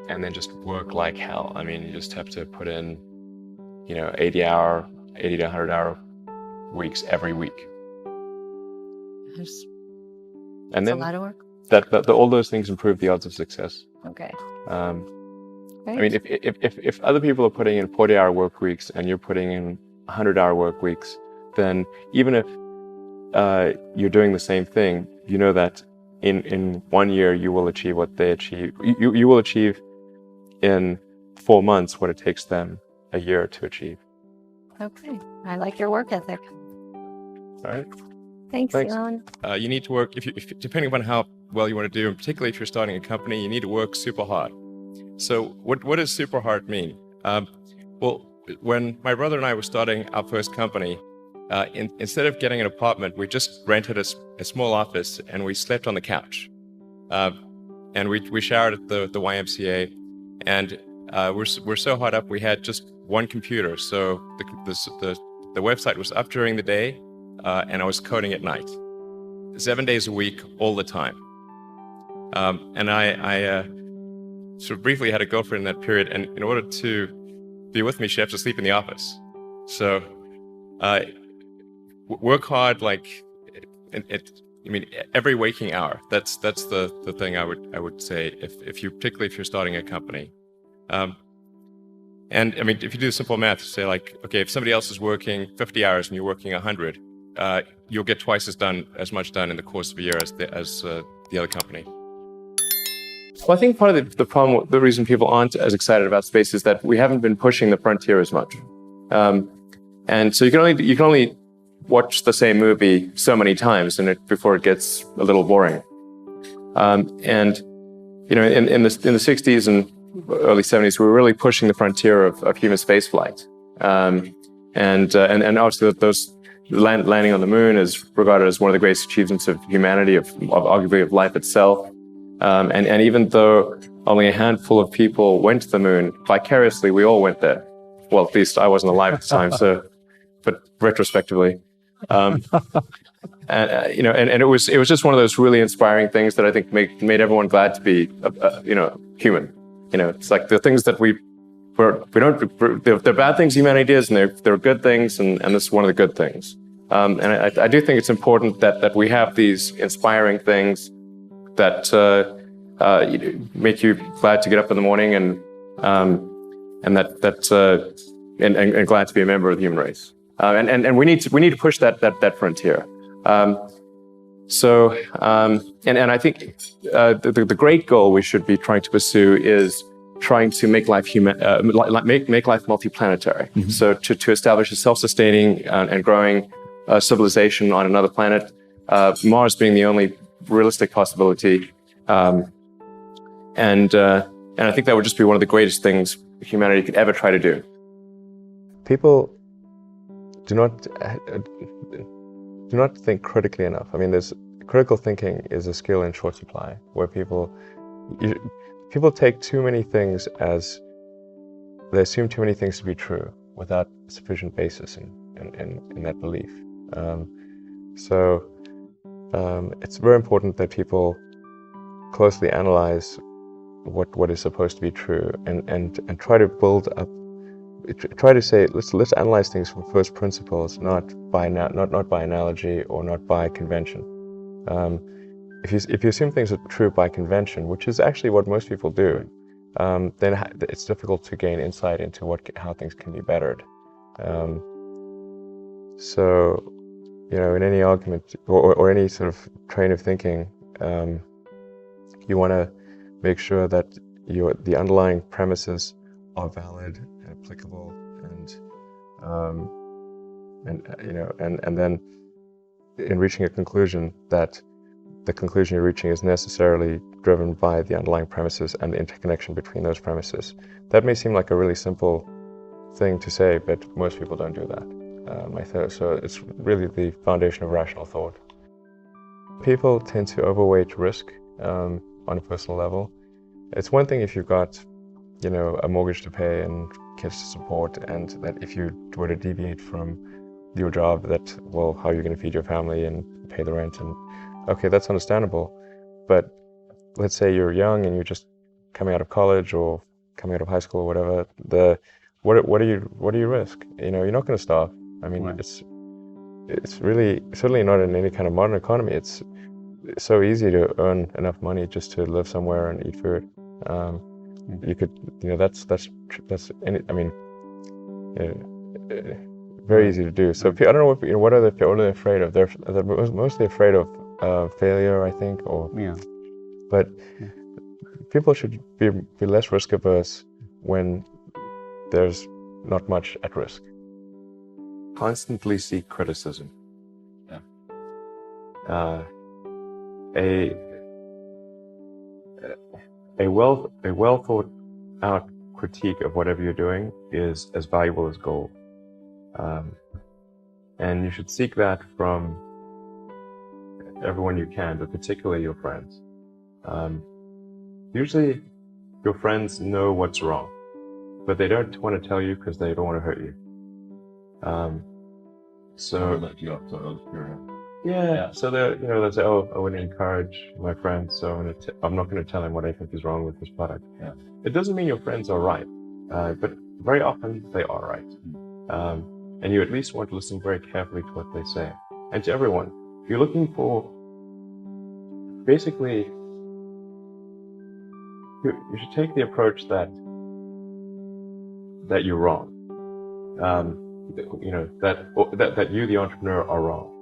and then just work like hell. I mean, you just have to put in, 80 to 100 hour weeks every week. And That's a then lot of work. all those things improve the odds of success. Okay. I mean, if other people are putting in 40-hour work weeks and you're putting in 100-hour work weeks, then even if you're doing the same thing, you know that in 1 year you will achieve what they achieve. You will achieve in 4 months what it takes them a year to achieve. Okay. I like your work ethic. All right. Thanks. Elon. You need to work, if depending upon how well you want to do, and particularly if you're starting a company, you need to work super hard. So what does super hard mean? Well, when my brother and I were starting our first company, instead of getting an apartment, we just rented a small office and we slept on the couch. And we showered at the YMCA, and we're so hot up we had just one computer. So the website was up during the day, and I was coding at night, 7 days a week, all the time. And I sort of briefly had a girlfriend in that period, and in order to be with me, she had to sleep in the office. So work hard, like every waking hour. That's the thing I would say particularly if you're starting a company. And I mean, if you do simple math, say like, okay, if somebody else is working 50 hours and you're working 100, you'll get twice as much done in the course of a year as the other company. Well, I think part of the problem, the reason people aren't as excited about space is that we haven't been pushing the frontier as much. And so you can only watch the same movie so many times before it gets a little boring. And in the 60s and early 70s, we were really pushing the frontier of human spaceflight. And obviously those landing on the moon is regarded as one of the greatest achievements of humanity, of arguably of life itself. And even though only a handful of people went to the moon, vicariously we all went there. Well, at least I wasn't alive at the time, but retrospectively. And it was just one of those really inspiring things that I think made everyone glad to be human. It's like the things that they're bad things humanity does, and they're good things, and this is one of the good things. And I do think it's important that we have these inspiring things that make you glad to get up in the morning, and glad to be a member of the human race. And we need to push that frontier. And I think the great goal we should be trying to pursue is trying to make life make life multiplanetary. Mm-hmm. So to establish a self-sustaining and growing civilization on another planet, Mars being the only realistic possibility. And I think that would just be one of the greatest things humanity could ever try to do. People do not think critically enough. I mean, critical thinking is a skill in short supply, where people take too many things they assume too many things to be true without sufficient basis in that belief. It's very important that people closely analyze what is supposed to be true and try to build up. Try to say, let's analyze things from first principles, not by analogy or not by convention. If you assume things are true by convention, which is actually what most people do, then it's difficult to gain insight into how things can be bettered. In any argument or any sort of train of thinking, you want to make sure that the underlying premises are valid and applicable, and then in reaching a conclusion, that the conclusion you're reaching is necessarily driven by the underlying premises and the interconnection between those premises. That may seem like a really simple thing to say, but most people don't do that. So it's really the foundation of rational thought. People tend to overweight risk on a personal level. It's one thing if you've got a mortgage to pay and kids to support, and that if you were to deviate from your job, how are you going to feed your family and pay the rent? And okay, that's understandable. But let's say you're young and you're just coming out of college or coming out of high school or whatever, what do you risk? You're not going to starve. I mean, Right. it's really certainly not in any kind of modern economy. It's so easy to earn enough money just to live somewhere and eat food. You could, that's any, I mean, very easy to do. So I don't know what are they afraid of? They're mostly afraid of failure, I think, but people should be less risk averse when there's not much at risk. Constantly seek criticism. Yeah. A well thought out critique of whatever you're doing is as valuable as gold. And you should seek that from everyone you can, but particularly your friends. Usually your friends know what's wrong, but they don't want to tell you because they don't want to hurt you. So Let you up to those period. yeah, so they say, oh, I want to encourage my friends, so I'm not going to tell him what I think is wrong with this product. Yeah. It doesn't mean your friends are right, but very often they are right. And you at least want to listen very carefully to what they say. And to everyone, you're looking for, basically, you should take the approach that you're wrong. That you, the entrepreneur, are wrong.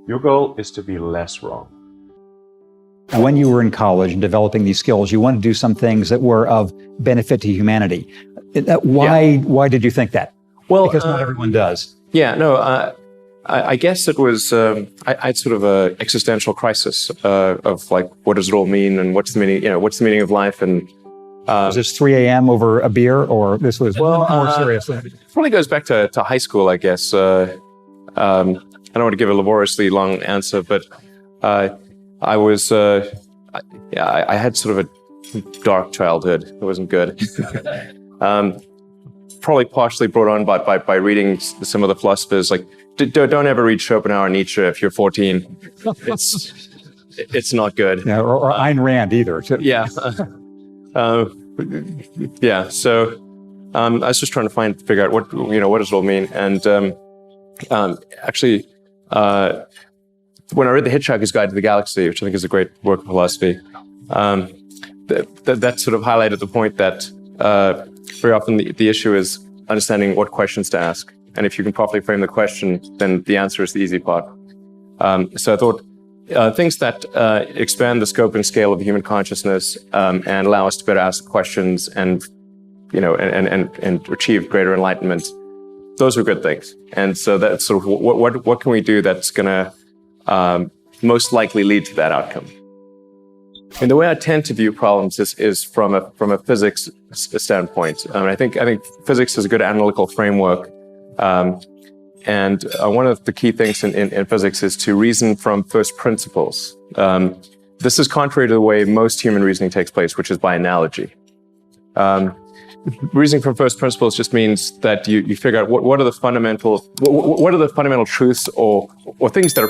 Your goal is to be less wrong. When you were in college and developing these skills, you wanted to do some things that were of benefit to humanity. Why did you think that? Well, because not everyone does. Yeah, no, I guess it was, I had sort of a existential crisis of like, what does it all mean, and what's the meaning of life, and was this 3 a.m. over a beer, or this was more serious? Probably goes back to high school, I guess. I don't want to give a laboriously long answer, but I was, I had sort of a dark childhood. It wasn't good. Probably partially brought on by reading some of the philosophers. Like, don't ever read Schopenhauer and Nietzsche if you're 14. It's not good. Yeah, or Ayn Rand either. Yeah. Yeah. So I was just trying to figure out what does it all mean. And actually, when I read The Hitchhiker's Guide to the Galaxy, which I think is a great work of philosophy, that sort of highlighted the point that very often the issue is understanding what questions to ask. And if you can properly frame the question, then the answer is the easy part. So I thought things that expand the scope and scale of human consciousness and allow us to better ask questions and achieve greater enlightenment, those are good things. And so that's sort of what can we do that's going to most likely lead to that outcome. And the way I tend to view problems is from a physics standpoint. I think physics is a good analytical framework. And one of the key things in physics is to reason from first principles. This is contrary to the way most human reasoning takes place, which is by analogy. Reasoning from first principles just means that you figure out what are the fundamental truths or things that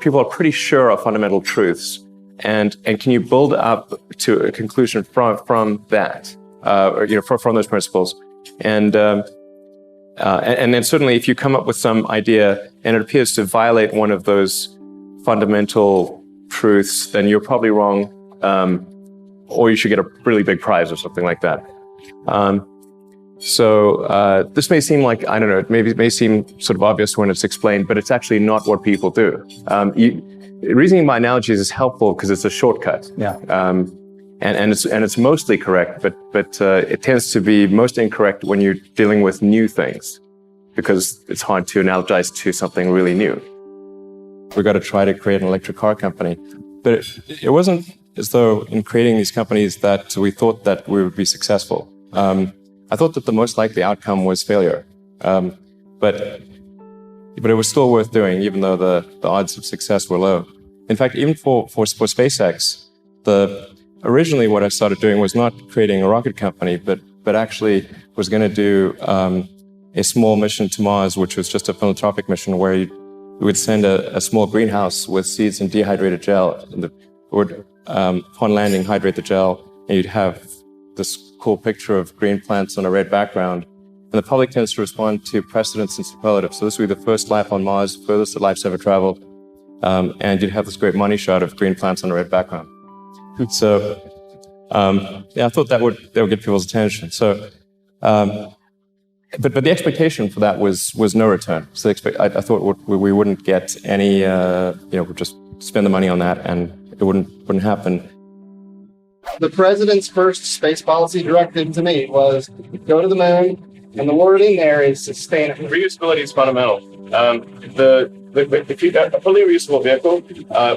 people are pretty sure are fundamental truths, and can you build up to a conclusion from that, from those principles, and then certainly if you come up with some idea and it appears to violate one of those fundamental truths, then you're probably wrong, or you should get a really big prize or something like that. So this may seem like, I don't know, it may seem sort of obvious when it's explained, but it's actually not what people do. Reasoning by analogies is helpful because it's a shortcut. Yeah. And it's mostly correct, but it tends to be most incorrect when you're dealing with new things, because it's hard to analogize to something really new. We got to try to create an electric car company, but it wasn't as though in creating these companies that we thought that we would be successful. I thought that the most likely outcome was failure, but it was still worth doing, even though the odds of success were low. In fact, even for SpaceX, originally what I started doing was not creating a rocket company, but actually was going to do a small mission to Mars, which was just a philanthropic mission where you would send a small greenhouse with seeds and dehydrated gel, and would upon landing hydrate the gel, and you'd have this cool picture of green plants on a red background. And the public tends to respond to precedents and superlatives. So this would be the first life on Mars, furthest that life's ever traveled. And you'd have this great money shot of green plants on a red background. So, yeah, I thought that would get people's attention. So, but the expectation for that was no return. So I thought we wouldn't get any, we'd just spend the money on that and it wouldn't happen. The president's first space policy directive to me was go to the moon, and the word in there is sustainable. Reusability is fundamental. If you a fully reusable vehicle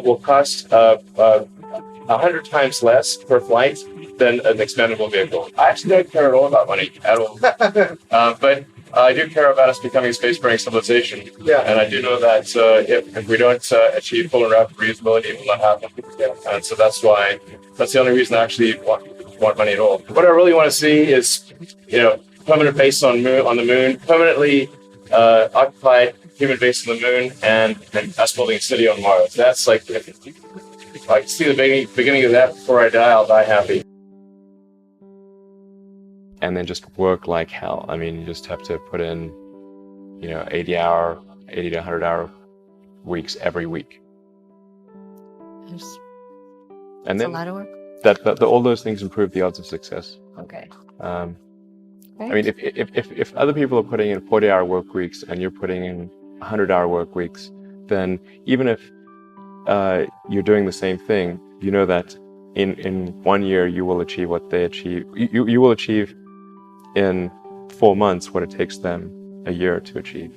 will cost 100 times less per flight than an expendable vehicle. I actually don't care at all about money at all, but I do care about us becoming a spacefaring civilization. Yeah. And I do know that if we don't achieve full and rapid reusability, it will not happen. Yeah. And so that's the only reason I actually want money at all. What I really want to see is, permanent base on the moon, permanently occupied human base on the moon, and us building a city on Mars. That's like, if I can see the beginning of that before I die, I'll die happy. And then just work like hell. I mean, you just have to put in, 80 to 100 hour weeks every week. And then a lot of work. That all those things improve the odds of success. Okay. I mean, if other people are putting in 40-hour work weeks and you're putting in 100-hour work weeks, then even if you're doing the same thing, you know that in 1 year you will achieve what they achieve. You will achieve in 4 months what it takes them a year to achieve.